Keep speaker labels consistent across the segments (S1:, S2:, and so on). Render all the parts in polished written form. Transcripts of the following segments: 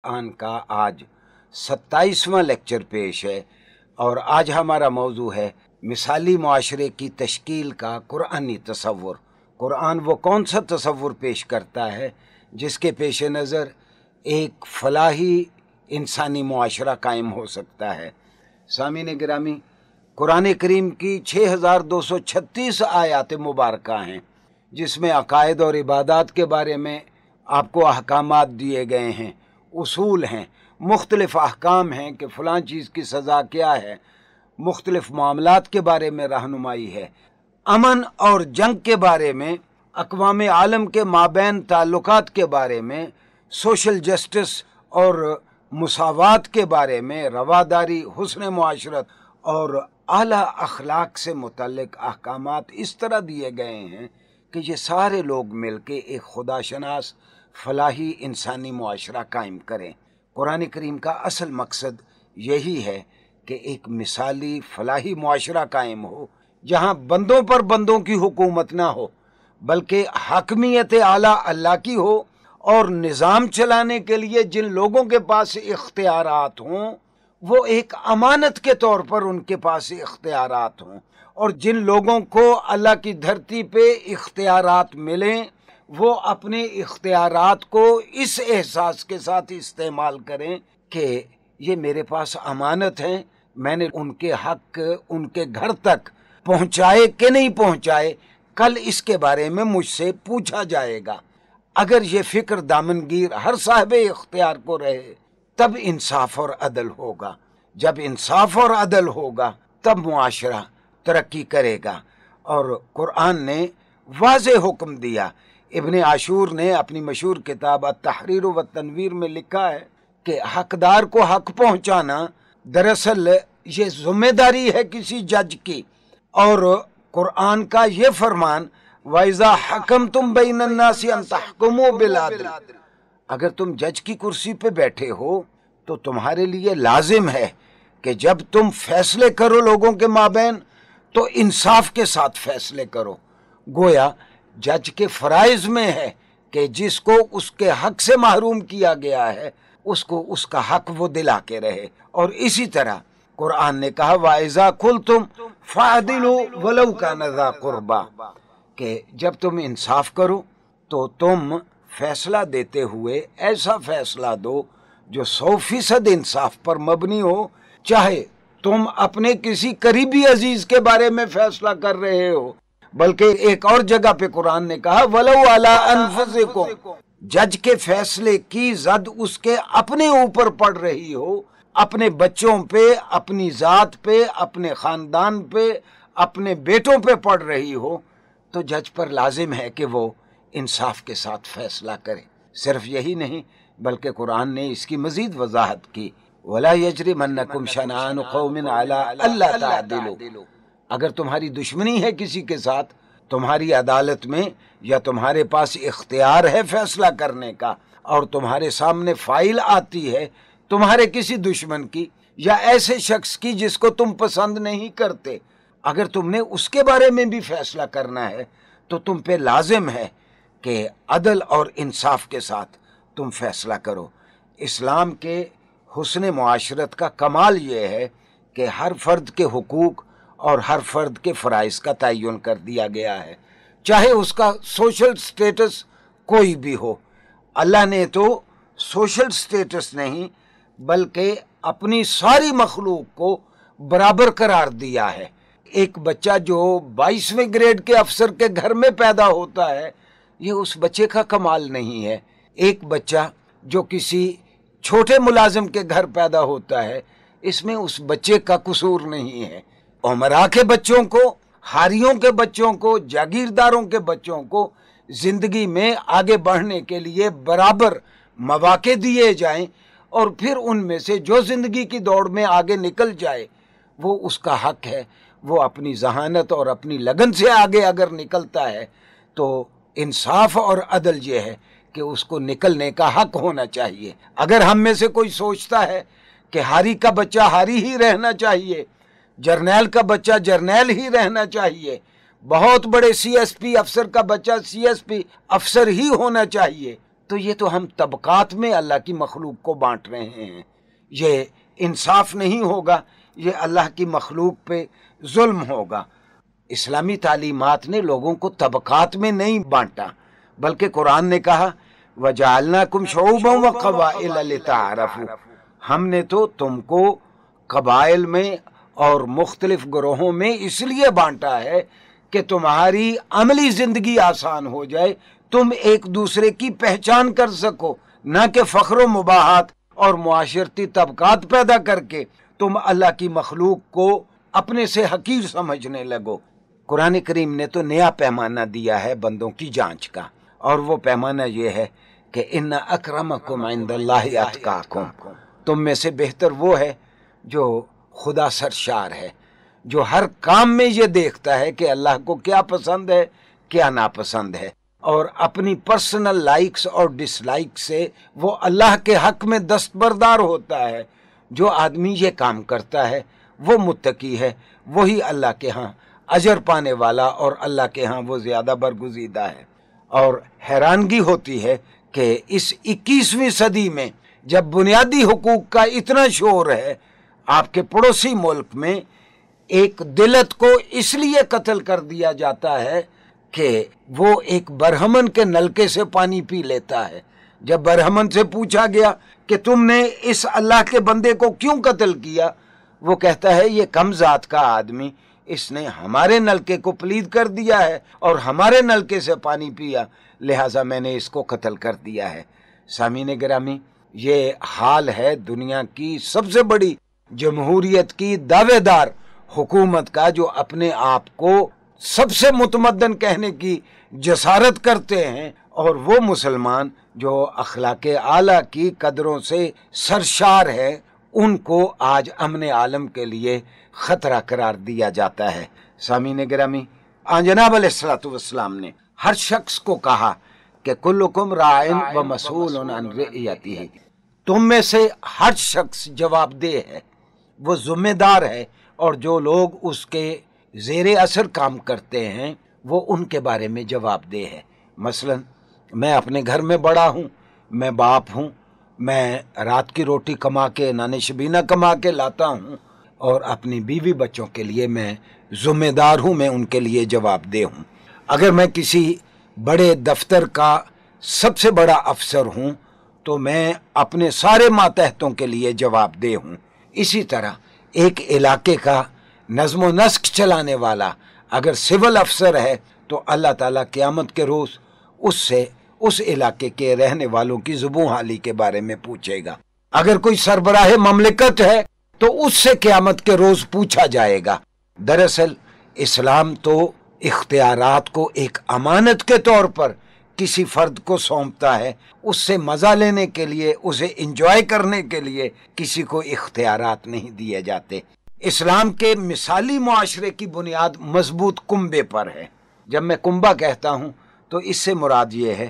S1: قرآن کا آج 27واں لیکچر پیش ہے، اور آج ہمارا موضوع ہے مثالی معاشرے کی تشکیل کا قرآنی تصور۔ قرآن وہ کون سا تصور پیش کرتا ہے جس کے پیش نظر ایک فلاحی انسانی معاشرہ قائم ہو سکتا ہے؟ سامعین گرامی، قرآن کریم کی 6236 آیات مبارکہ ہیں جس میں عقائد اور عبادات کے بارے میں آپ کو احکامات دیے گئے ہیں، اصول ہیں، مختلف احکام ہیں کہ فلاں چیز کی سزا کیا ہے، مختلف معاملات کے بارے میں رہنمائی ہے، امن اور جنگ کے بارے میں، اقوام عالم کے مابین تعلقات کے بارے میں، سوشل جسٹس اور مساوات کے بارے میں، رواداری، حسن معاشرت اور اعلیٰ اخلاق سے متعلق احکامات اس طرح دیے گئے ہیں کہ یہ سارے لوگ مل کے ایک خدا شناس فلاحی انسانی معاشرہ قائم کریں۔ قرآن کریم کا اصل مقصد یہی ہے کہ ایک مثالی فلاحی معاشرہ قائم ہو جہاں بندوں پر بندوں کی حکومت نہ ہو بلکہ حاکمیت اعلیٰ اللہ کی ہو، اور نظام چلانے کے لیے جن لوگوں کے پاس اختیارات ہوں وہ ایک امانت کے طور پر ان کے پاس اختیارات ہوں، اور جن لوگوں کو اللہ کی دھرتی پہ اختیارات ملیں وہ اپنے اختیارات کو اس احساس کے ساتھ استعمال کریں کہ یہ میرے پاس امانت ہیں، میں نے ان کے حق ان کے گھر تک پہنچائے کہ نہیں پہنچائے، کل اس کے بارے میں مجھ سے پوچھا جائے گا۔ اگر یہ فکر دامنگیر ہر صاحب اختیار کو رہے تب انصاف اور عدل ہوگا۔ جب انصاف اور عدل ہوگا تب معاشرہ ترقی کرے گا۔ اور قرآن نے واضح حکم دیا، ابن عاشور نے اپنی مشہور کتاب التحریر و تنویر میں لکھا ہے کہ حقدار کو حق پہنچانا دراصل یہ ذمہ داری ہے کسی جج کی، اور قرآن کا یہ فرمان وَإِذَا حَكَمْتُمْ بَيْنَ النَّاسِ أَن تَحْكُمُوا بِالْعَدْلِ، اگر تم جج کی کرسی پہ بیٹھے ہو تو تمہارے لیے لازم ہے کہ جب تم فیصلے کرو لوگوں کے مابین تو انصاف کے ساتھ فیصلے کرو۔ گویا جج کے فرائض میں ہے کہ جس کو اس کے حق سے محروم کیا گیا ہے اس کو اس کا حق وہ دلا کے رہے۔ اور اسی طرح قرآن نے کہا وَإِذَا قُلْتُمْ فَعْدِلُوا وَلَوْ كَانَ ذَا قُرْبَىٰ، کہ جب تم انصاف کرو تو تم فیصلہ دیتے ہوئے ایسا فیصلہ دو جو 100% انصاف پر مبنی ہو، چاہے تم اپنے کسی قریبی عزیز کے بارے میں فیصلہ کر رہے ہو، بلکہ ایک اور جگہ پہ قرآن نے کہا وَلَوْ عَلَىٰ أَنفُسِكُمْ، جج کے فیصلے کی زد اس کے اپنے اوپر پڑ رہی ہو، اپنے بچوں پہ، اپنی ذات پہ، اپنے خاندان پہ، اپنے بیٹوں پہ پڑ رہی ہو، تو جج پر لازم ہے کہ وہ انصاف کے ساتھ فیصلہ کرے۔ صرف یہی نہیں بلکہ قرآن نے اس کی مزید وضاحت کی وَلَا يَجْرِمَنَّكُمْ شَنَآنُ قَوْمٍ عَلَىٰ أَلَّا تَعْدِلُوا، اگر تمہاری دشمنی ہے کسی کے ساتھ، تمہاری عدالت میں یا تمہارے پاس اختیار ہے فیصلہ کرنے کا، اور تمہارے سامنے فائل آتی ہے تمہارے کسی دشمن کی یا ایسے شخص کی جس کو تم پسند نہیں کرتے، اگر تم نے اس کے بارے میں بھی فیصلہ کرنا ہے تو تم پہ لازم ہے کہ عدل اور انصاف کے ساتھ تم فیصلہ کرو۔ اسلام کے حسن معاشرت کا کمال یہ ہے کہ ہر فرد کے حقوق اور ہر فرد کے فرائض کا تعین کر دیا گیا ہے، چاہے اس کا سوشل سٹیٹس کوئی بھی ہو۔ اللہ نے تو سوشل سٹیٹس نہیں بلکہ اپنی ساری مخلوق کو برابر قرار دیا ہے۔ ایک بچہ جو 22ویں گریڈ کے افسر کے گھر میں پیدا ہوتا ہے یہ اس بچے کا کمال نہیں ہے، ایک بچہ جو کسی چھوٹے ملازم کے گھر پیدا ہوتا ہے اس میں اس بچے کا قصور نہیں ہے۔ امراء کے بچوں کو، حاریوں کے بچوں کو، جاگیرداروں کے بچوں کو زندگی میں آگے بڑھنے کے لیے برابر مواقع دیے جائیں، اور پھر ان میں سے جو زندگی کی دوڑ میں آگے نکل جائے وہ اس کا حق ہے، وہ اپنی ذہانت اور اپنی لگن سے آگے اگر نکلتا ہے تو انصاف اور عدل یہ ہے کہ اس کو نکلنے کا حق ہونا چاہیے۔ اگر ہم میں سے کوئی سوچتا ہے کہ ہاری کا بچہ ہاری ہی رہنا چاہیے، جرنیل کا بچہ جرنیل ہی رہنا چاہیے، بہت بڑے سی ایس پی افسر کا بچہ سی ایس پی افسر ہی ہونا چاہیے، تو یہ تو ہم طبقات میں اللہ کی مخلوق کو بانٹ رہے ہیں، یہ انصاف نہیں ہوگا، یہ اللہ کی مخلوق پہ ظلم ہوگا۔ اسلامی تعلیمات نے لوگوں کو طبقات میں نہیں بانٹا، بلکہ قرآن نے کہا وَجَعَلْنَاكُمْ شُعُوبًا وَقَبَائِلَ لِتَعَارَفُوا، ہم نے تو تم کو قبائل میں اور مختلف گروہوں میں اس لیے بانٹا ہے کہ تمہاری عملی زندگی آسان ہو جائے، تم ایک دوسرے کی پہچان کر سکو، نہ کہ فخر و مباحات اور معاشرتی طبقات پیدا کر کے تم اللہ کی مخلوق کو اپنے سے حقیر سمجھنے لگو۔ قرآن کریم نے تو نیا پیمانہ دیا ہے بندوں کی جانچ کا، اور وہ پیمانہ یہ ہے کہ ان اکرمکم عند اللہ اتقاکم، تم میں سے بہتر وہ ہے جو خدا سرشار ہے، جو ہر کام میں یہ دیکھتا ہے کہ اللہ کو کیا پسند ہے کیا ناپسند ہے، اور اپنی پرسنل لائکس اور ڈس لائک سے وہ اللہ کے حق میں دستبردار ہوتا ہے۔ جو آدمی یہ کام کرتا ہے وہ متقی ہے، وہی اللہ کے ہاں اجر پانے والا اور اللہ کے ہاں وہ زیادہ برگزیدہ ہے۔ اور حیرانگی ہوتی ہے کہ اس 21ویں صدی میں جب بنیادی حقوق کا اتنا شور ہے، آپ کے پڑوسی ملک میں ایک دلت کو اس لیے قتل کر دیا جاتا ہے کہ وہ ایک برہمن کے نلکے سے پانی پی لیتا ہے۔ جب برہمن سے پوچھا گیا کہ تم نے اس اللہ کے بندے کو کیوں قتل کیا، وہ کہتا ہے یہ کم ذات کا آدمی، اس نے ہمارے نلکے کو پلید کر دیا ہے اور ہمارے نلکے سے پانی پیا، لہٰذا میں نے اس کو قتل کر دیا ہے۔ سامعین گرامی، یہ حال ہے دنیا کی سب سے بڑی جمہوریت کی دعوے دار حکومت کا، جو اپنے آپ کو سب سے متمدن کہنے کی جسارت کرتے ہیں، اور وہ مسلمان جو اخلاق اعلیٰ کی قدروں سے سرشار ہے، ان کو آج امن عالم کے لیے خطرہ قرار دیا جاتا ہے۔ سامعین گرامی، جناب علیہ الصلوۃ والسلام نے ہر شخص کو کہا کہ کلکم راعٍ و مسئول عن رعیتہ، تم میں سے ہر شخص جواب دہ ہے، وہ ذمہ دار ہے، اور جو لوگ اس کے زیر اثر کام کرتے ہیں وہ ان کے بارے میں جواب دہ ہے۔ مثلا میں اپنے گھر میں بڑا ہوں، میں باپ ہوں، میں رات کی روٹی کما کے نان شبینہ کما کے لاتا ہوں، اور اپنی بیوی بچوں کے لیے میں ذمہ دار ہوں، میں ان کے لیے جواب دہ ہوں۔ اگر میں کسی بڑے دفتر کا سب سے بڑا افسر ہوں تو میں اپنے سارے ماتحتوں کے لیے جواب دہ ہوں۔ اسی طرح ایک علاقے کا نظم و نسق چلانے والا اگر سول افسر ہے تو اللہ تعالیٰ قیامت کے روز اس سے اس علاقے کے رہنے والوں کی زبوں حالی کے بارے میں پوچھے گا۔ اگر کوئی سربراہ مملکت ہے تو اس سے قیامت کے روز پوچھا جائے گا۔ دراصل اسلام تو اختیارات کو ایک امانت کے طور پر کسی فرد کو سونپتا ہے، اس سے مزہ لینے کے لیے، اسے انجوائے کرنے کے لیے کسی کو اختیارات نہیں دیے جاتے۔ اسلام کے مثالی معاشرے کی بنیاد مضبوط کنبے پر ہے۔ جب میں کنبہ کہتا ہوں تو اس سے مراد یہ ہے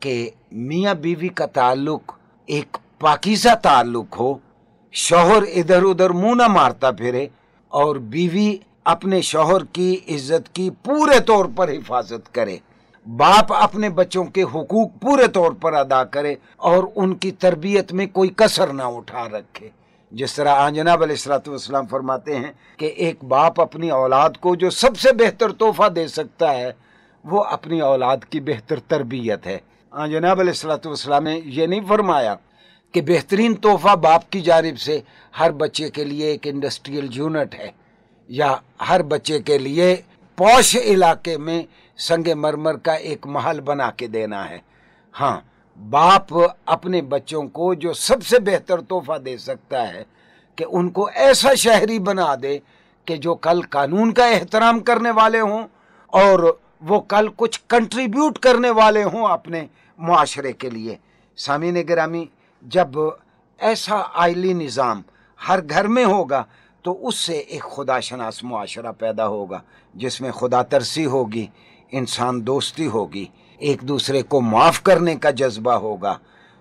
S1: کہ میاں بیوی کا تعلق ایک پاکیزہ تعلق ہو، شوہر ادھر ادھر منہ نہ مارتا پھرے، اور بیوی اپنے شوہر کی عزت کی پورے طور پر حفاظت کرے، باپ اپنے بچوں کے حقوق پورے طور پر ادا کرے اور ان کی تربیت میں کوئی کسر نہ اٹھا رکھے۔ جس طرح جناب علیہ الصلوۃ والسلام فرماتے ہیں کہ ایک باپ اپنی اولاد کو جو سب سے بہتر تحفہ دے سکتا ہے وہ اپنی اولاد کی بہتر تربیت ہے۔ جناب علیہ الصلوۃ والسلام نے یہ نہیں فرمایا کہ بہترین تحفہ باپ کی جانب سے ہر بچے کے لیے ایک انڈسٹریل یونٹ ہے، یا ہر بچے کے لیے پوش علاقے میں سنگ مرمر کا ایک محل بنا کے دینا ہے۔ ہاں، باپ اپنے بچوں کو جو سب سے بہتر تحفہ دے سکتا ہے کہ ان کو ایسا شہری بنا دے کہ جو کل قانون کا احترام کرنے والے ہوں اور وہ کل کچھ کنٹریبیوٹ کرنے والے ہوں اپنے معاشرے کے لیے۔ سامعین گرامی، جب ایسا آئلی نظام ہر گھر میں ہوگا تو اس سے ایک خدا شناس معاشرہ پیدا ہوگا جس میں خدا ترسی ہوگی، انسان دوستی ہوگی، ایک دوسرے کو معاف کرنے کا جذبہ ہوگا،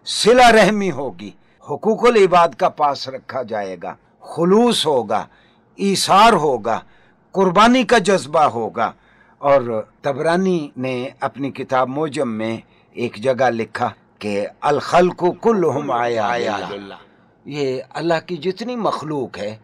S1: صلہ رحمی ہوگی، حقوق العباد کا پاس رکھا جائے گا، خلوص ہوگا، ایثار ہوگا، قربانی کا جذبہ ہوگا۔ اور طبرانی نے اپنی کتاب موجم میں ایک جگہ لکھا کہ الخلق کلہم عیال اللہ، یہ اللہ کی جتنی مخلوق ہے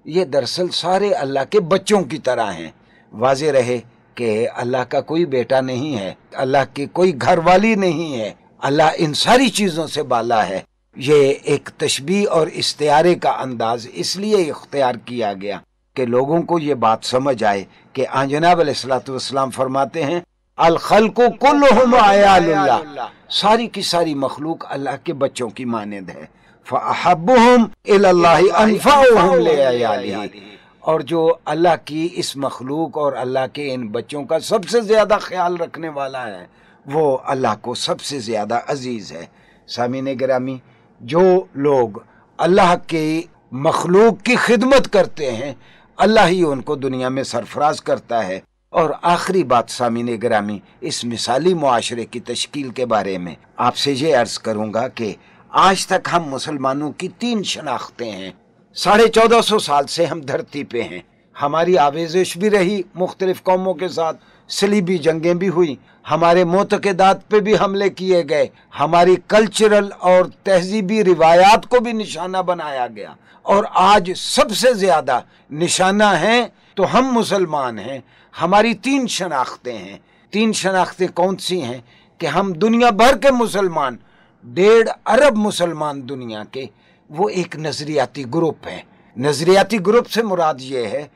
S1: یہ دراصل سارے اللہ کے بچوں کی طرح ہیں۔ واضح رہے کہ اللہ کا کوئی بیٹا نہیں ہے، اللہ کی کوئی گھر والی نہیں ہے، اللہ ان ساری چیزوں سے بالا ہے۔ یہ ایک تشبیہ اور استعارے کا انداز اس لیے اختیار کیا گیا کہ لوگوں کو یہ بات سمجھ آئے کہ جناب علیہ الصلوۃ والسلام فرماتے ہیں الخلق کلہم عیال اللہ، ساری کی ساری مخلوق اللہ کے بچوں کی مانند ہے۔ فَأَحَبُّهُمْ إِلَى اللَّهِ أَنْفَعُهُمْ لِعِيَالِهِ، اور جو اللہ کی اس مخلوق اور اللہ کے ان بچوں کا سب سے زیادہ خیال رکھنے والا ہے وہ اللہ کو سب سے زیادہ عزیز ہے۔ سامعین گرامی، جو لوگ اللہ کی مخلوق کی خدمت کرتے ہیں اللہ ہی ان کو دنیا میں سرفراز کرتا ہے۔ اور آخری بات سامعین گرامی، اس مثالی معاشرے کی تشکیل کے بارے میں آپ سے یہ عرض کروں گا کہ آج تک ہم مسلمانوں کی 3 شناختیں ہیں۔ 1450 سال سے ہم دھرتی پہ ہیں، ہماری آویزش بھی رہی مختلف قوموں کے ساتھ، صلیبی جنگیں بھی ہوئی، ہمارے معتقدات پہ بھی حملے کیے گئے، ہماری کلچرل اور تہذیبی روایات کو بھی نشانہ بنایا گیا، اور آج سب سے زیادہ نشانہ ہیں تو ہم مسلمان ہیں۔ ہماری 3 شناختیں ہیں۔ 3 شناختیں کون سی ہیں؟ کہ ہم دنیا بھر کے مسلمان، 1.5 ارب مسلمان دنیا کے، وہ ایک نظریاتی گروپ ہے۔ نظریاتی گروپ سے مراد یہ ہے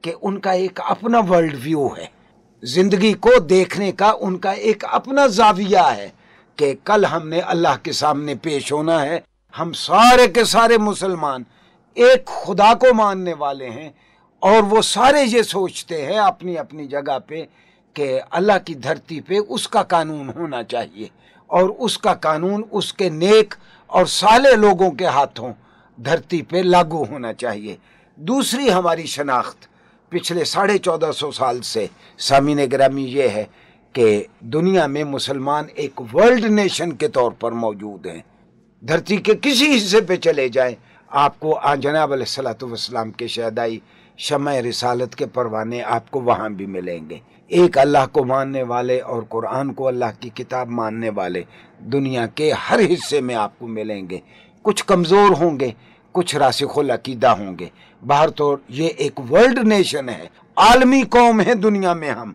S1: کہ ان کا ایک اپنا ورلڈ ویو ہے، زندگی کو دیکھنے کا ان کا ایک اپنا زاویہ ہے کہ کل ہم نے اللہ کے سامنے پیش ہونا ہے۔ ہم سارے کے سارے مسلمان ایک خدا کو ماننے والے ہیں، اور وہ سارے یہ سوچتے ہیں اپنی اپنی جگہ پہ کہ اللہ کی دھرتی پہ اس کا قانون ہونا چاہیے، اور اس کا قانون اس کے نیک اور صالح لوگوں کے ہاتھوں دھرتی پہ لاگو ہونا چاہیے۔ دوسری ہماری شناخت پچھلے 1450 سال سے سامعین گرامی یہ ہے کہ دنیا میں مسلمان ایک ورلڈ نیشن کے طور پر موجود ہیں۔ دھرتی کے کسی حصے پہ چلے جائیں آپ کو جناب علیہ الصلوۃ والسلام کے شہدائی شمع رسالت کے پروانے آپ کو وہاں بھی ملیں گے۔ ایک اللہ کو ماننے والے اور قرآن کو اللہ کی کتاب ماننے والے دنیا کے ہر حصے میں آپ کو ملیں گے۔ کچھ کمزور ہوں گے، کچھ راسخ العقیدہ ہوں گے، باہر تو یہ ایک ورلڈ نیشن ہے، عالمی قوم ہے دنیا میں ہم۔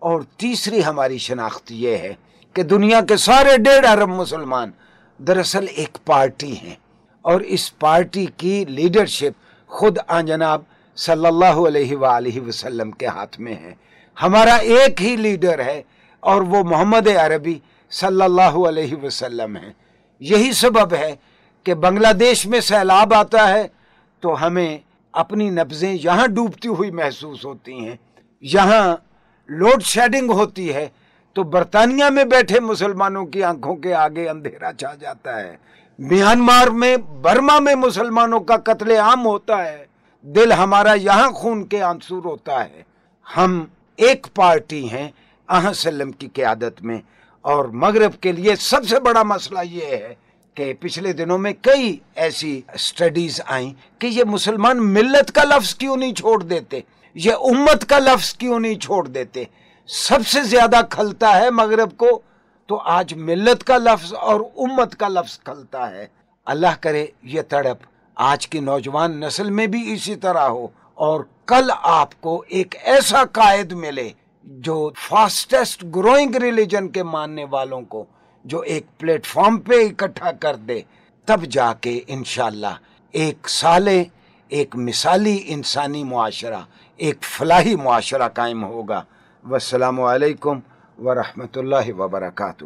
S1: اور تیسری ہماری شناخت یہ ہے کہ دنیا کے سارے 1.5 ارب مسلمان دراصل ایک پارٹی ہیں، اور اس پارٹی کی لیڈرشپ خود جناب صلی اللہ علیہ وآلہ وسلم کے ہاتھ میں ہے۔ ہمارا ایک ہی لیڈر ہے اور وہ محمد عربی صلی اللہ علیہ وسلم ہے۔ یہی سبب ہے کہ بنگلہ دیش میں سیلاب آتا ہے تو ہمیں اپنی نبضیں یہاں ڈوبتی ہوئی محسوس ہوتی ہیں، یہاں لوڈ شیڈنگ ہوتی ہے تو برطانیہ میں بیٹھے مسلمانوں کی آنکھوں کے آگے اندھیرا چھا جاتا ہے، میانمار میں، برما میں مسلمانوں کا قتل عام ہوتا ہے، دل ہمارا یہاں خون کے آنسور ہوتا ہے۔ ہم ایک پارٹی ہیں وسلم کی قیادت میں، اور مغرب کے لیے سب سے بڑا مسئلہ یہ ہے کہ پچھلے دنوں میں کئی ایسی اسٹڈیز آئیں کہ یہ مسلمان ملت کا لفظ کیوں نہیں چھوڑ دیتے، یہ امت کا لفظ کیوں نہیں چھوڑ دیتے۔ سب سے زیادہ کھلتا ہے مغرب کو تو آج ملت کا لفظ اور امت کا لفظ کھلتا ہے۔ اللہ کرے یہ تڑپ آج کی نوجوان نسل میں بھی اسی طرح ہو، اور کل آپ کو ایک ایسا قائد ملے جو فاسٹسٹ گروئنگ ریلیجن کے ماننے والوں کو جو ایک پلیٹ فارم پہ اکٹھا کر دے، تب جا کے انشاءاللہ ایک صالح، ایک مثالی انسانی معاشرہ، ایک فلاحی معاشرہ قائم ہوگا۔ والسلام علیکم ورحمۃ اللہ وبرکاتہ۔